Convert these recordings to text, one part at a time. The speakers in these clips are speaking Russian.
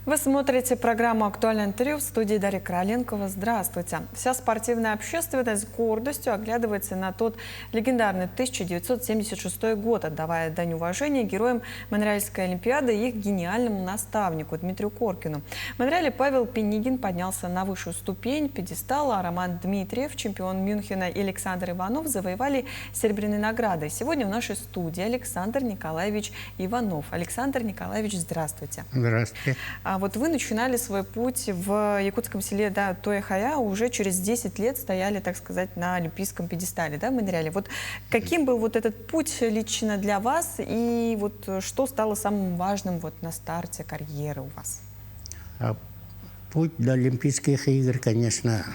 Вы смотрите программу «Актуальное интервью» в студии Дарья Короленкова. Здравствуйте. Вся спортивная общественность с гордостью оглядывается на тот легендарный 1976 год, отдавая дань уважения героям Монреальской олимпиады и их гениальному наставнику Дмитрию Коркину. В Монреале Павел Пенигин поднялся на высшую ступень пьедестала, а Роман Дмитриев, чемпион Мюнхена, и Александр Иванов завоевали серебряные награды. Сегодня в нашей студии Александр Николаевич Иванов. Александр Николаевич, здравствуйте. Здравствуйте. Вот вы начинали свой путь в якутском селе Тоя-Хая, уже через 10 лет стояли, так сказать, на олимпийском пьедестале, в Монреале. Вот каким был вот этот путь лично для вас и вот что стало самым важным вот на старте карьеры у вас? Путь до Олимпийских игр, конечно,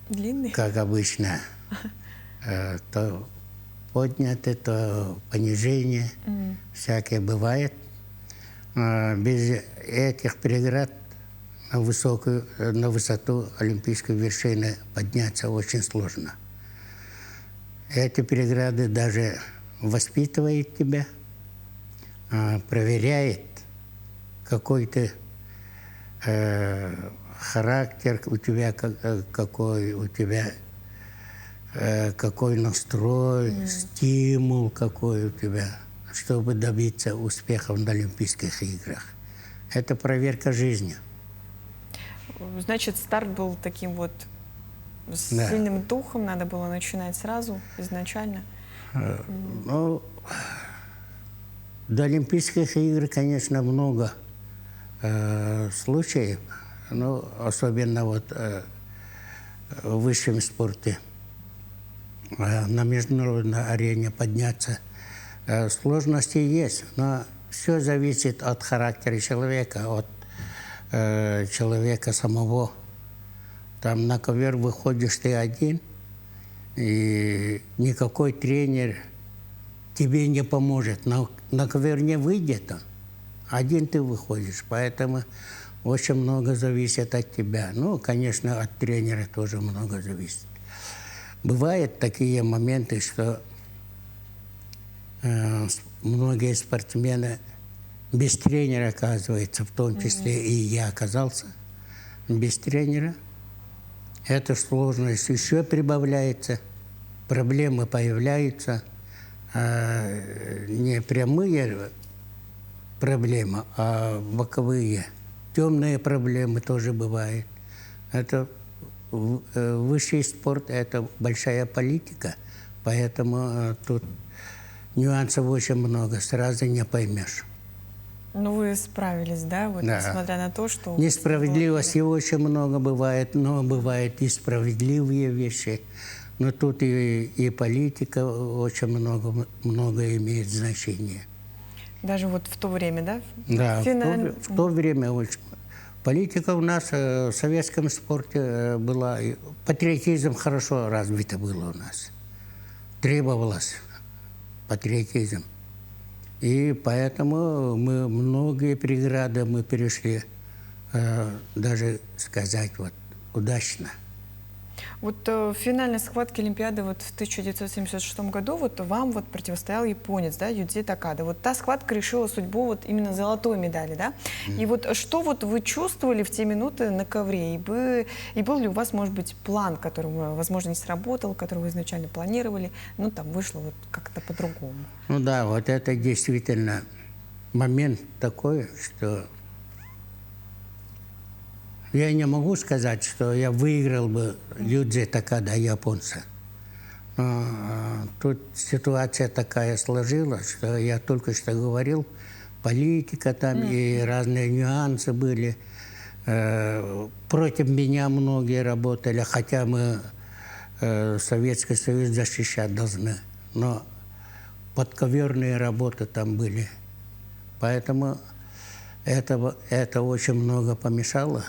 Длинный? как обычно, то поднятое, то понижение, всякое бывает. Без этих преград на высоту олимпийской вершины подняться очень сложно. Эти преграды даже воспитывают тебя, проверяет какой-то характер у тебя, какой настрой, стимул какой у тебя, чтобы добиться успехов на Олимпийских играх. Это проверка жизни. Значит, старт был таким вот с сильным духом, надо было начинать сразу, изначально? Ну, до Олимпийских игр, конечно, много случаев, но особенно вот в высшем спорте. На международной арене подняться сложности есть, но все зависит от характера человека, от человека самого. Там на ковер выходишь ты один, и никакой тренер тебе не поможет. На ковер не выйдет он, один ты выходишь, поэтому очень много зависит от тебя. Ну, конечно, от тренера тоже много зависит. Бывают такие моменты, что многие спортсмены без тренера, оказывается, в том числе и я оказался без тренера. Эта сложность еще прибавляется, проблемы появляются, не прямые проблемы, а боковые, темные проблемы тоже бывают. Это высший спорт, это большая политика, поэтому тут нюансов очень много, сразу не поймешь. Ну, вы справились, да? Вот, да. Несмотря на то, что... Несправедливости очень много бывает, но бывают и справедливые вещи. Но тут и политика очень много имеет значение. Даже вот в то время, да? Да, в то время очень. Политика у нас в советском спорте была, патриотизм хорошо развито было у нас. Требовалось патриотизм. И поэтому мы многие преграды мы перешли, даже сказать, вот, удачно. Вот в финальной схватке Олимпиады вот в 1976 году вот вам вот противостоял японец, да, Юдзи Такада. Вот та схватка решила судьбу вот именно золотой медали, да? И вот что вот вы чувствовали в те минуты на ковре? И был ли у вас, может быть, план, который, возможно, не сработал, который вы изначально планировали, ну там вышло вот как-то по-другому? Ну да, вот это действительно момент такой, что я не могу сказать, что я выиграл бы Юдзи Такада, японца. Но тут ситуация такая сложилась, что я только что говорил, политика там и разные нюансы были. Против меня многие работали, хотя мы Советский Союз защищать должны. Но подковерные работы там были. Поэтому это очень много помешало.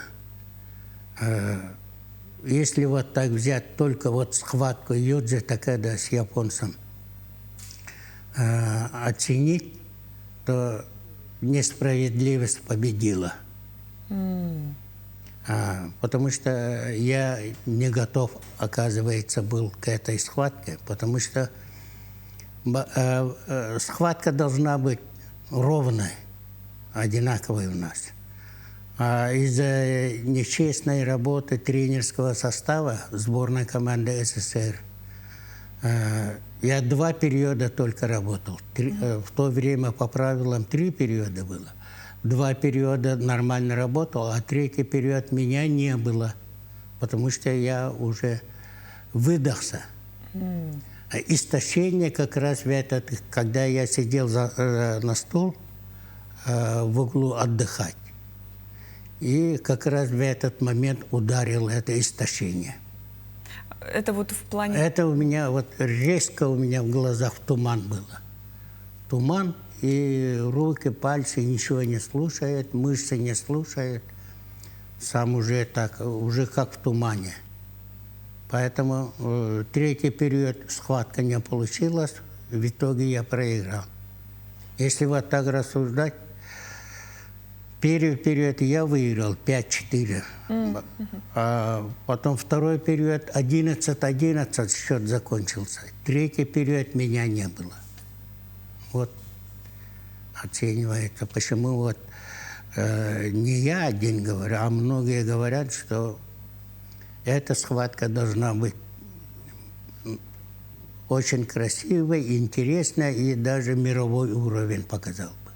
Если вот так взять только вот схватку Юдзи Такада с японцем, оценить, то несправедливость победила. Потому что я не готов, оказывается, был к этой схватке, потому что схватка должна быть ровной. одинаковый у нас. А из-за нечестной работы тренерского состава сборной команды СССР я 2 периода только работал. В то время по правилам 3 периода было. 2 периода нормально работал, а 3-й период меня не было, потому что я уже выдохся. Истощение как раз в этот, когда я сидел на стул в углу отдыхать. И как раз в этот момент ударил это истощение. Это вот в плане... Это у меня вот резко у меня в глазах туман было. Туман, и руки, пальцы ничего не слушают, мышцы не слушают. Сам уже так, уже как в тумане. Поэтому 3-й период схватка не получилась, в итоге я проиграл. Если вот так рассуждать, первый период я выиграл 5-4. А потом 2-й период 11-11 счет закончился. 3-й период меня не было. Вот оценивается. Почему вот не я один говорю, а многие говорят, что эта схватка должна быть очень красивой, интересной и даже мировой уровень показал бы.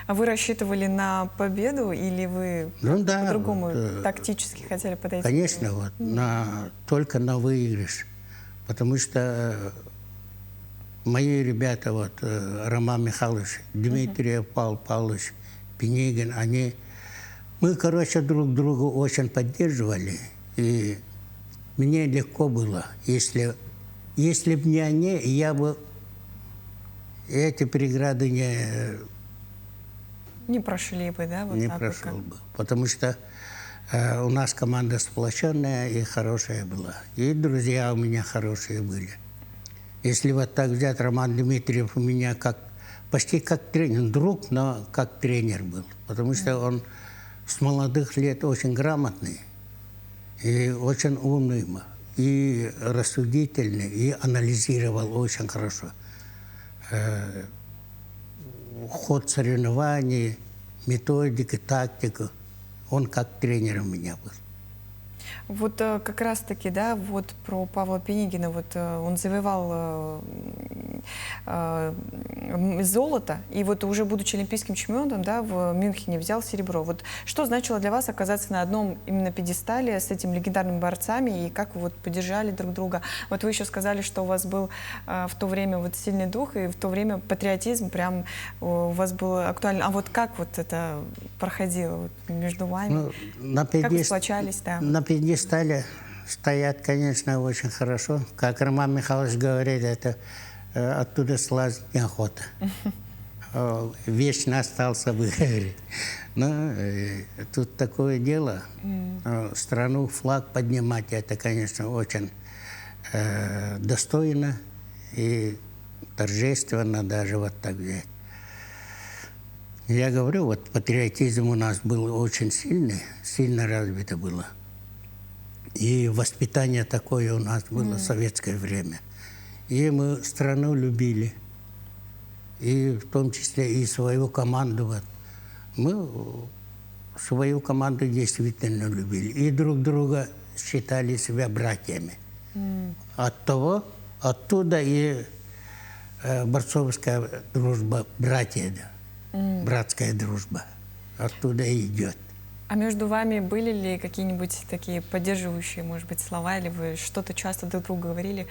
А вы рассчитывали на победу или вы по-другому вот, тактически хотели подойти? Конечно, вот, только на выигрыш. Потому что мои ребята, вот, Роман Михайлович, Дмитриев Павел Павлович, Пенегин, мы, короче, друг друга очень поддерживали. И мне легко было. Если бы не они, я бы эти преграды не прошли бы, да? Вот не так прошел вот бы. Потому что у нас команда сплоченная и хорошая была. И друзья у меня хорошие были. Если вот так взять, Роман Дмитриев у меня почти как тренер, друг, но как тренер был. Потому что он с молодых лет очень грамотный и очень умный, и рассудительный, и анализировал очень хорошо ход соревнований, методики, тактику. Он как тренер у меня был. Вот как раз-таки, да, вот про Павла Пенегина, вот он завоевал золото, и вот уже будучи олимпийским чемпионом, да, в Мюнхене взял серебро. Вот что значило для вас оказаться на одном именно пьедестале с этими легендарными борцами, и как вы вот поддержали друг друга? Вот вы еще сказали, что у вас был в то время вот сильный дух, и в то время патриотизм прям у вас был актуален. А вот как вот это проходило вот между вами? Ну, как вы сплочались? Да. На пьедестале стоят, конечно, очень хорошо. Как Роман Михайлович говорит, это оттуда слазить неохота. Вечно остался бы, говорит. Но тут такое дело. Страну, флаг поднимать, это, конечно, очень достойно и торжественно даже вот так взять. Я говорю, вот патриотизм у нас был очень сильный, сильно развито было. И воспитание такое у нас было в советское время. И мы страну любили. И в том числе и свою команду. Вот. Мы свою команду действительно любили. И друг друга считали себя братьями. Оттуда и борцовская дружба, братья, братская дружба. Оттуда и идет. А между вами были ли какие-нибудь такие поддерживающие, может быть, слова, или вы что-то часто друг другу говорили,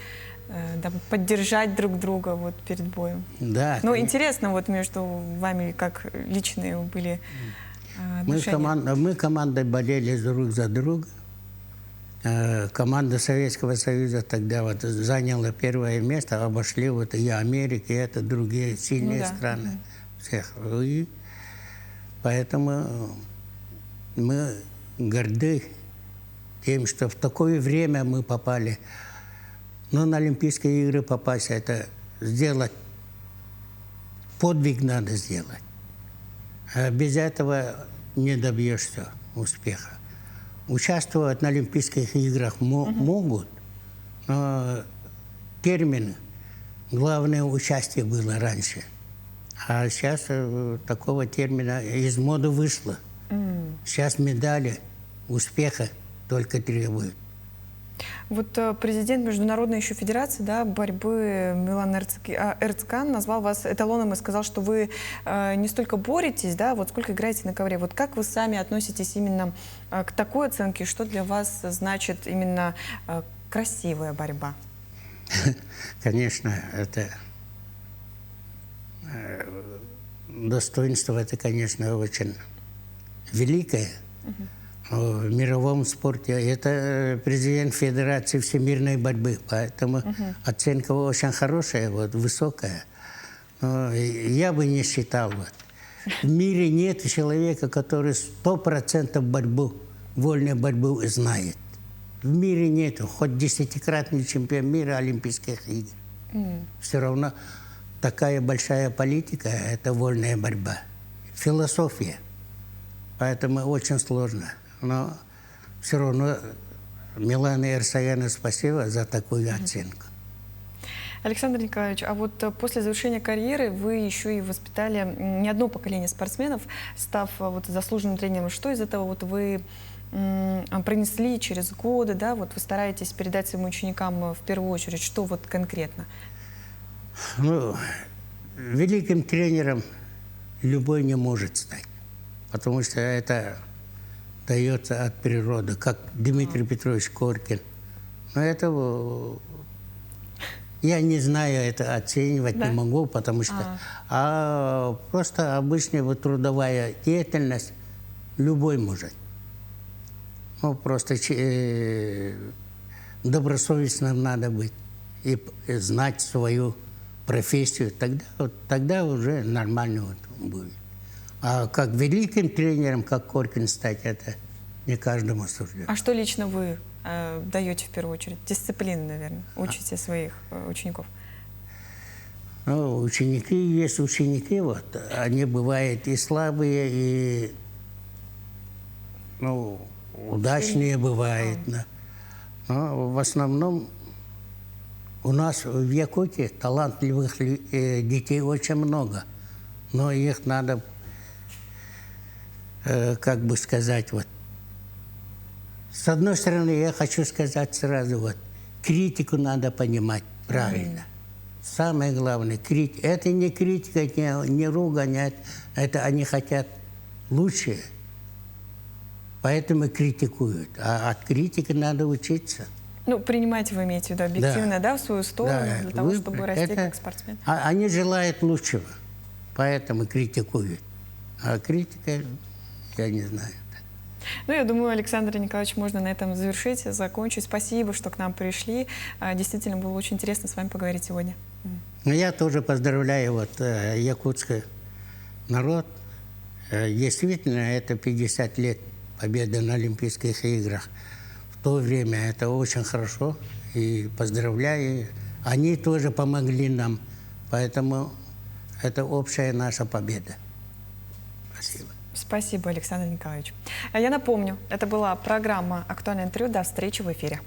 дабы поддержать друг друга вот перед боем? Да. Ну, интересно, вот между вами, как личные были отношения. Мы командой болели друг за друга. Команда Советского Союза тогда вот заняла первое место, обошли вот и Америку, и это другие сильные страны. Всех. И поэтому мы горды тем, что в такое время мы попали. Но на Олимпийские игры попасть, это сделать, подвиг надо сделать. А без этого не добьешься успеха. Участвовать на Олимпийских играх могут, но термин, главное участие было раньше. А сейчас такого термина из моды вышло. Сейчас медали успеха только требуют. Вот президент Международной еще Федерации, да, борьбы Милан Эрцкан назвал вас эталоном и сказал, что вы не столько боретесь, да, вот сколько играете на ковре. Вот как вы сами относитесь именно к такой оценке? Что для вас значит именно красивая борьба? Конечно, это достоинство, это, конечно, очень великое. В мировом спорте это президент Федерации всемирной борьбы, поэтому оценка очень хорошая, вот, высокая. Но я бы не считал. Вот. В мире нет человека, который 100% борьбу, вольную борьбу знает. В мире нет, хоть 10-кратный чемпион мира Олимпийских игр. Все равно такая большая политика – это вольная борьба. Философия. Поэтому очень сложно. Но все равно Милану Эрсаяну спасибо за такую оценку. Александр Николаевич, а вот после завершения карьеры вы еще и воспитали не одно поколение спортсменов, став вот заслуженным тренером. Что из этого вот вы пронесли через годы, да, вот вы стараетесь передать своим ученикам в первую очередь, что вот конкретно? Ну, великим тренером любой не может стать, потому что это дается от природы, как Дмитрий Петрович Коркин. Но это я не знаю, это оценивать не могу, потому что просто обычная вот трудовая деятельность любой может. Ну, просто добросовестным надо быть и знать свою профессию. Тогда уже нормально вот будет. А как великим тренером, как Коркин стать, это не каждому суждено. А что лично вы даете в первую очередь? Дисциплину, наверное, учите своих учеников. Ну, ученики есть ученики, вот, они бывают и слабые, и удачные бывают. Да. Но в основном у нас в Якутии талантливых детей очень много, но их надо, как бы сказать, вот. С одной стороны, я хочу сказать сразу, вот, критику надо понимать правильно. Самое главное, это не критика, не ругань, это они хотят лучше, поэтому критикуют. А от критики надо учиться. Ну, принимаете, вы имеете в виду, объективно, да, в свою сторону, Да, для того, чтобы расти как спортсмен? Они желают лучшего, поэтому критикуют. А критика, я не знаю. Ну, я думаю, Александр Николаевич, можно на этом завершить, закончить. Спасибо, что к нам пришли. Действительно, было очень интересно с вами поговорить сегодня. Я тоже поздравляю вот, якутский народ. Действительно, это 50 лет победы на Олимпийских играх. В то время это очень хорошо. И поздравляю. Они тоже помогли нам. Поэтому это общая наша победа. Спасибо. Спасибо, Александр Николаевич. Я напомню, это была программа «Актуальное интервью». До встречи в эфире.